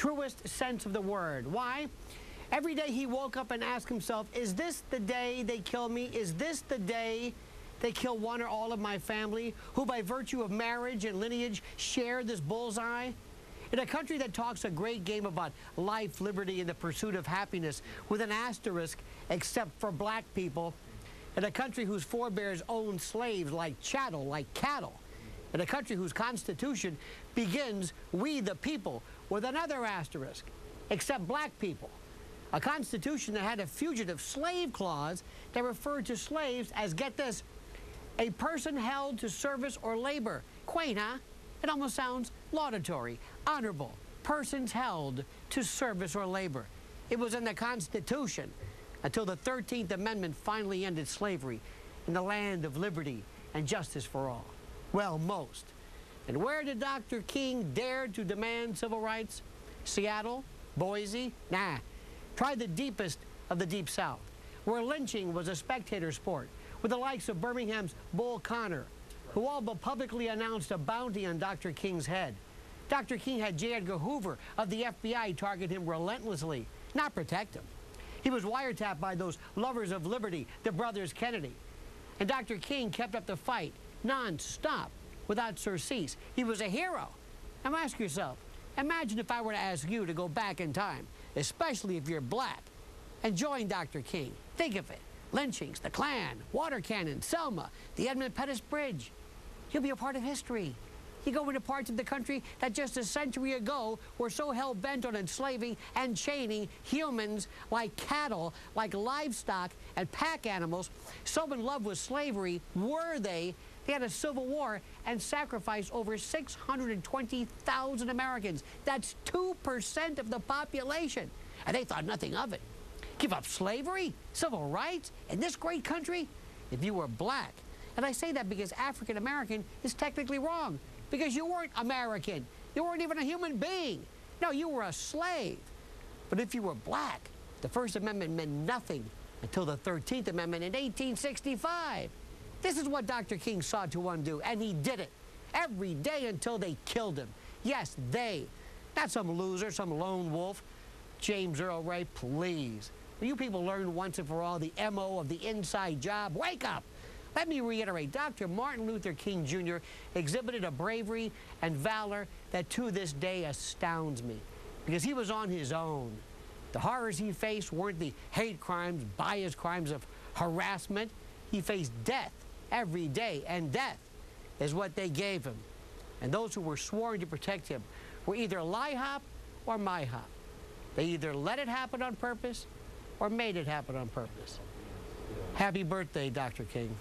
truest sense of the word. Why? Every day he woke up and asked himself, is this the day they kill me? Is this the day they kill one or all of my family, who by virtue of marriage and lineage share this bullseye? In a country that talks a great game about life, liberty, and the pursuit of happiness with an asterisk except for black people, in a country whose forebears owned slaves like chattel, like cattle, in a country whose constitution begins, we the people, with another asterisk, except black people. A constitution that had a fugitive slave clause that referred to slaves as, get this, a person held to service or labor. Quaint, huh? It almost sounds laudatory. Honorable. Persons held to service or labor. It was in the Constitution until the 13th Amendment finally ended slavery in the land of liberty and justice for all. Well, most. And where did Dr. King dare to demand civil rights? Seattle? Boise? Nah. Try the deepest of the Deep South, where lynching was a spectator sport, with the likes of Birmingham's Bull Connor, who all but publicly announced a bounty on Dr. King's head. Dr. King had J. Edgar Hoover of the FBI target him relentlessly, not protect him. He was wiretapped by those lovers of liberty, the brothers Kennedy. And Dr. King kept up the fight, non-stop, without surcease. He was a hero. Now ask yourself, imagine if I were to ask you to go back in time, especially if you're black, and join Dr. King. Think of it. Lynchings, the Klan, water cannon, Selma, the Edmund Pettus Bridge. You'll be a part of history. You go into parts of the country that just a century ago were so hell-bent on enslaving and chaining humans like cattle, like livestock and pack animals, so in love with slavery were they had a civil war and sacrificed over 620,000 Americans. That's 2% of the population. And they thought nothing of it. Give up slavery, civil rights, in this great country? If you were black. And I say that because African American is technically wrong. Because you weren't American. You weren't even a human being. No, you were a slave. But if you were black, the First Amendment meant nothing until the 13th Amendment in 1865. This is what Dr. King sought to undo, and he did it every day until they killed him. Yes, they. Not some loser, some lone wolf. James Earl Ray, please. Will you people learn once and for all the MO of the inside job? Wake up! Let me reiterate, Dr. Martin Luther King Jr. exhibited a bravery and valor that to this day astounds me, because he was on his own. The horrors he faced weren't the hate crimes, bias crimes of harassment. He faced death every day, and death is what they gave him. And those who were sworn to protect him were either LIHOP or MIHOP. They either let it happen on purpose or made it happen on purpose. Happy birthday, Dr. King.